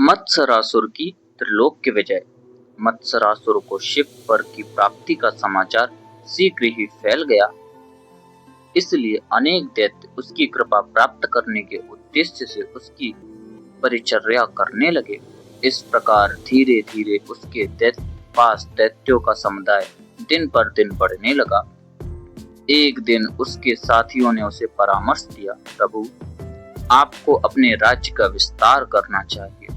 मत्सरासुर की त्रिलोक्य विजय। मत्सरासुर को शिव वर की प्राप्ति का समाचार शीघ्र ही फैल गया, इसलिए अनेक दैत्य उसकी कृपा प्राप्त करने के उद्देश्य से उसकी परिचर्या करने लगे। इस प्रकार धीरे धीरे उसके पास दैत्यों का समुदाय दिन पर दिन बढ़ने लगा। एक दिन उसके साथियों ने उसे परामर्श दिया, प्रभु, आपको अपने राज्य का विस्तार करना चाहिए।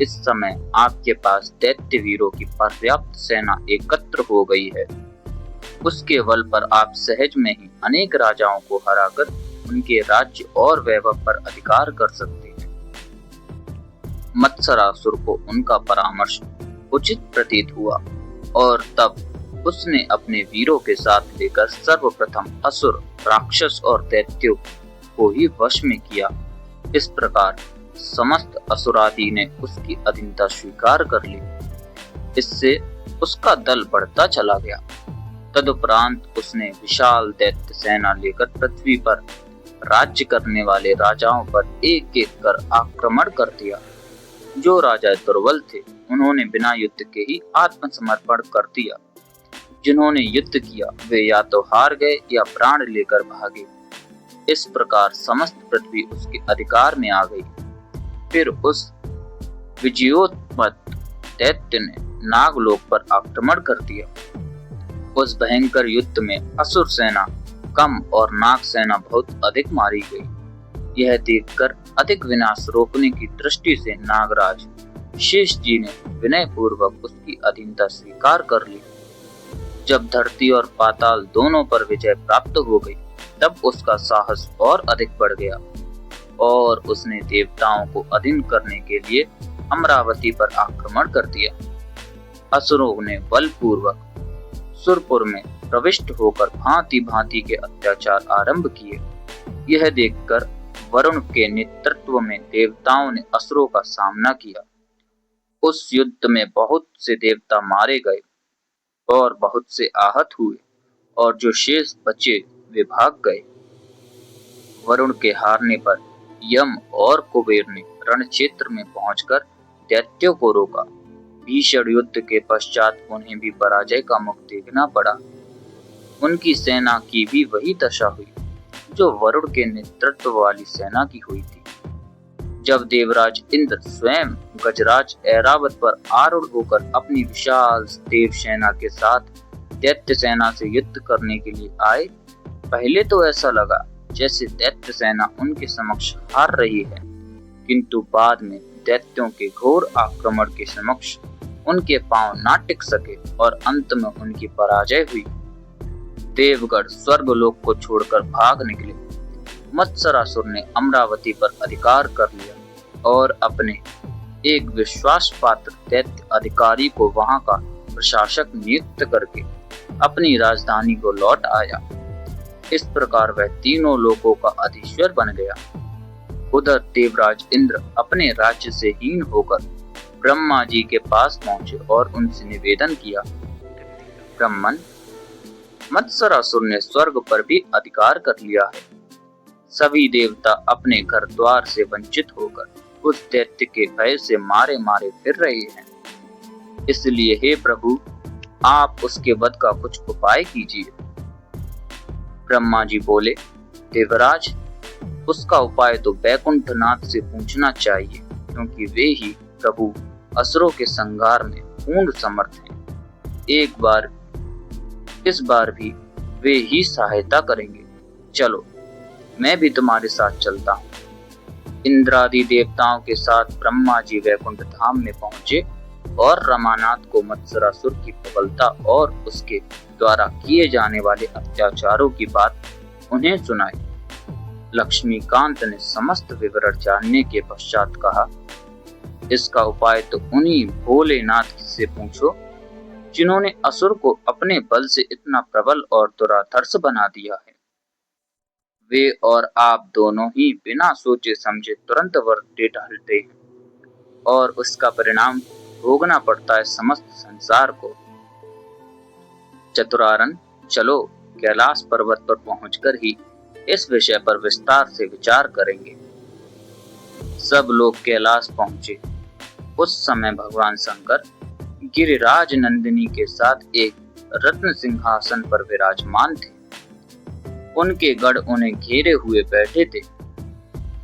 इस समय आपके पास दैत्य वीरों की पर्याप्त सेना एकत्र हो गई है। उसके बल पर आप सहज में ही अनेक राजाओं को हराकर उनके राज्य और वैभव पर अधिकार कर सकते हैं। मत्सरासुर को उनका परामर्श उचित प्रतीत हुआ और तब उसने अपने वीरों के साथ लेकर सर्वप्रथम असुर, राक्षस और दैत्यों को ही वश में किया। इस प्रकार समस्त असुरादि ने उसकी अधीनता स्वीकार कर ली। इससे उसका दल बढ़ता चला गया। तदुपरांत उसने विशाल दैत्य सेना लेकर पृथ्वी पर राज्य करने वाले राजाओं पर एक एक कर आक्रमण कर दिया। जो राजा दुर्बल थे उन्होंने बिना युद्ध के ही आत्मसमर्पण कर दिया। जिन्होंने युद्ध किया वे या तो हार गए या प्राण लेकर भागे। इस प्रकार समस्त पृथ्वी उसके अधिकार में आ गई। फिर उस विजयोन्मत्त दैत्य ने नागलोक पर आक्रमण कर दिया। उस भयंकर युद्ध में असुर सेना कम और नाग सेना बहुत अधिक मारी गई। यह देखकर अधिक विनाश रोकने की दृष्टि से नागराज शेष जी ने विनय पूर्वक उसकी अधीनता स्वीकार कर ली। जब धरती और पाताल दोनों पर विजय प्राप्त हो गई, तब उसका साहस और अधिक बढ़ गया और उसने देवताओं को अधीन करने के लिए अमरावती पर आक्रमण कर दिया। असुरों ने बलपूर्वक सुरपुर में प्रविष्ट होकर भांति भांति के अत्याचार आरंभ किए। यह देखकर वरुण के नेतृत्व में देवताओं ने असुरों का सामना किया। उस युद्ध में बहुत से देवता मारे गए और बहुत से आहत हुए और जो शेष बचे वे भाग गए। वरुण के हारने पर यम और कुबेर ने रण क्षेत्र में पहुंचकर दैत्यों को रोका। भीषण युद्ध के पश्चात उन्हें भी पराजय का मुख देखना पड़ा। उनकी सेना की भी वही दशा हुई जो वरुण के नेतृत्व वाली सेना की हुई थी। जब देवराज इंद्र स्वयं गजराज ऐरावत पर आरूढ़ होकर अपनी विशाल देव सेना के साथ दैत्य सेना से युद्ध करने के लिए आए, पहले तो ऐसा लगा जैसे दैत्य सेना उनके समक्ष हार रही है, किंतु बाद में दैत्यों के घोर आक्रमण के समक्ष उनके पांव ना टिक सके और अंत में उनकी पराजय हुई। देवगढ़ स्वर्गलोक को छोड़कर भाग निकले। मत्सरासुर ने अमरावती पर अधिकार कर लिया और अपने एक विश्वास पात्र दैत्य अधिकारी को वहां का प्रशासक नियुक्त करके अपनी राजधानी को लौट आया। इस प्रकार वह तीनों लोकों का अधीश्वर बन गया। उधर देवराज इंद्र अपने राज्य से हीन होकर ब्रह्मा जी के पास पहुंचे और उनसे निवेदन किया, ब्रह्मन, मत्सरासुर ने स्वर्ग पर भी अधिकार कर लिया है। सभी देवता अपने घर द्वार से वंचित होकर उस दैत्य के भय से मारे मारे फिर रहे हैं। इसलिए हे प्रभु, आप उसके वध का कुछ उपाय कीजिए। ब्रह्मा जी बोले, देवराज, उसका उपाय तो बैकुंठनाथ से पूछना चाहिए, क्योंकि वे ही प्रभु असुरों के संहार में पूर्ण समर्थ हैं। इस बार भी वे ही सहायता करेंगे। चलो, मैं भी तुम्हारे साथ चलता हूँ। इंद्रादि देवताओं के साथ ब्रह्मा जी वैकुंठ धाम में पहुंचे और रमानाथ को मत्सरासुर की प्रबलता और उसके द्वारा किए जाने वाले अत्याचारों की बात उन्हें सुनाई। लक्ष्मीकांत ने समस्त विवरण जानने के पश्चात कहा, इसका उपाय तो उन्हीं भोलेनाथ से पूछो जिन्होंने असुर को अपने बल से इतना प्रबल और दुराधर्ष बना दिया है। वे और आप दोनों ही बिना सोचे समझे तुरंत वर्ते डालते हैं और उसका परिणाम भोगना पड़ता है समस्त संसार को। चतुरानन, चलो, कैलाश पर्वत पर पहुंचकर ही इस विषय पर विस्तार से विचार करेंगे। सब लोग कैलाश पहुंचे। उस समय भगवान शंकर गिरिराज नंदिनी के साथ एक रत्न सिंहासन पर विराजमान थे। उनके गढ़ उन्हें घेरे हुए बैठे थे।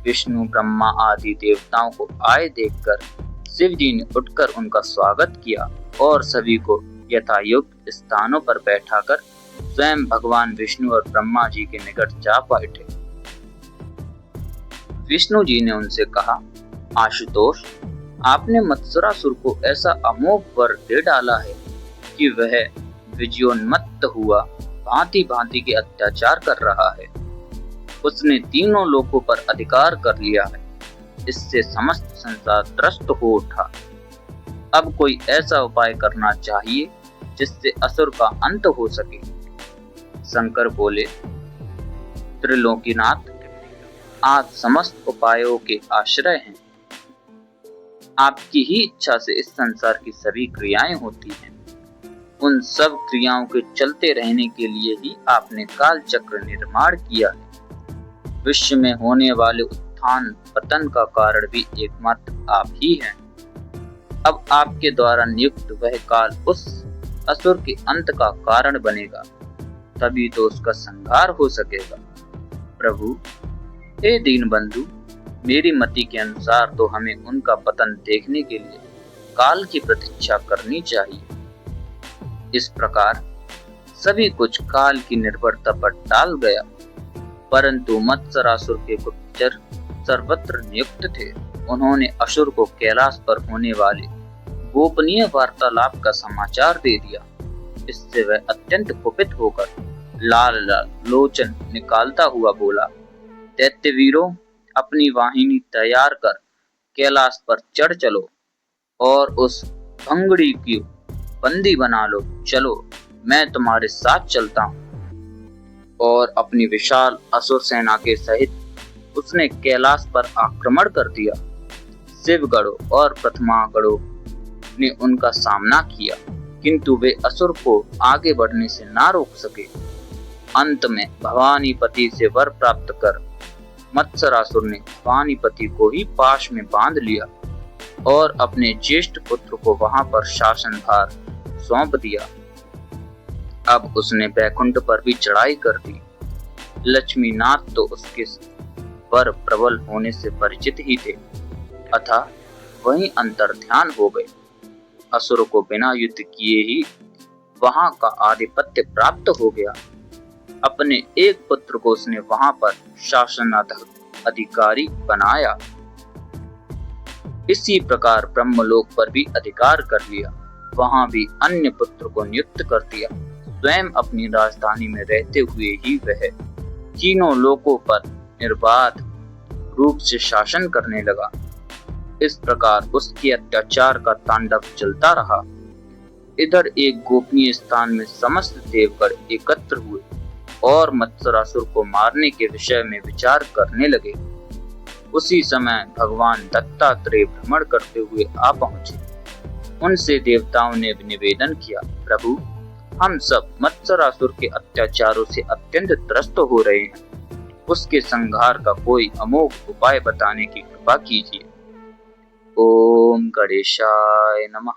विष्णु, ब्रह्मा आदि देवताओं को आए देखकर शिव जी ने उठकर उनका स्वागत किया और सभी को यथायोग्य स्थानों पर बैठाकर स्वयं भगवान विष्णु और ब्रह्मा जी के निकट जा बैठे। विष्णु जी ने उनसे कहा, आशुतोष, आपने मत्सरासुर को ऐसा अमोघ वर दे डाला है कि वह विजयोन्मत्त हुआ भांति भांति के अत्याचार कर रहा है। उसने तीनों लोकों पर अधिकार कर लिया है। इससे समस्त संसार त्रस्त हो उठा। अब कोई ऐसा उपाय करना चाहिए जिससे असुर का अंत हो सके। शंकर बोले, त्रिलोकीनाथ, आप समस्त उपायों के आश्रय हैं। आपकी ही इच्छा से इस संसार की सभी क्रियाएं होती हैं। उन सब क्रियाओं के चलते रहने के लिए ही आपने काल चक्र निर्माण किया है। विश्व में होने वाले उत्थान पतन का कारण भी एकमात्र आप ही हैं। अब आपके द्वारा नियुक्त वह काल उस असुर के अंत का कारण बनेगा, तभी तो उसका संहार हो सकेगा। प्रभु, हे दीन बंधु, मेरी मति के अनुसार तो हमें उनका पतन देखने के लिए काल की प्रतीक्षा करनी चाहिए। इस प्रकार सभी कुछ काल की निर्भरता पर टाल गया, परंतु मत्सरासुर के गुप्तचर सर्वत्र नियुक्त थे। उन्होंने असुर को कैलाश पर होने वाले गोपनीय वार्तालाप का समाचार दे दिया। इससे वह अत्यंत कुपित होकर लाल लाल लोचन निकालता हुआ बोला, दैत्यवीरों, अपनी वाहिनी तैयार कर कैलाश पर चढ़ चलो और उस भंगड़ी की बंदी बना लो। चलो, मैं तुम्हारे साथ चलता हूँ। और अपनी विशाल असुर सेना के सहित उसने कैलाश पर आक्रमण कर दिया। शिवगढ़ों और प्रथमागढ़ों ने उनका सामना किया, किंतु वे असुर को आगे बढ़ने से ना रोक सके। अंत में भवानीपति से वर प्राप्त कर मत्सरासुर ने भवानीपति को ही पाश में बांध लिया और अपने ज्येष्ठ पुत्र को वहां पर शासन भार सौंप दिया। अब उसने बैकुंठ पर भी चढ़ाई कर दी। लक्ष्मीनाथ तो उसके वर प्रबल होने से परिचित ही थे, अतः वहीं अंतर्ध्यान हो गए। असुर को बिना युद्ध किए ही वहां का आधिपत्य प्राप्त हो गया। अपने एक पुत्र को उसने वहां पर शासनाधिकारी बनाया। इसी प्रकार ब्रह्मलोक पर भी अधिकार कर लिया। वहां भी अन्य पुत्र को नियुक्त कर दिया। स्वयं अपनी राजधानी में रहते हुए ही वह तीनों लोकों पर निर्बाध रूप से शासन करने लगा। इस प्रकार उसके अत्याचार का तांडव चलता रहा। इधर एक गोपनीय स्थान में समस्त देवगण एकत्र हुए और मत्सरासुर को मारने के विषय में विचार करने लगे। उसी समय भगवान दत्तात्रेय भ्रमण करते हुए आ पहुंचे। उनसे देवताओं ने निवेदन किया, प्रभु, हम सब मत्सरासुर के अत्याचारों से अत्यंत त्रस्त हो रहे हैं। उसके संहार का कोई अमोघ उपाय बताने की कृपा कीजिए। ओम गणेशाय नमः।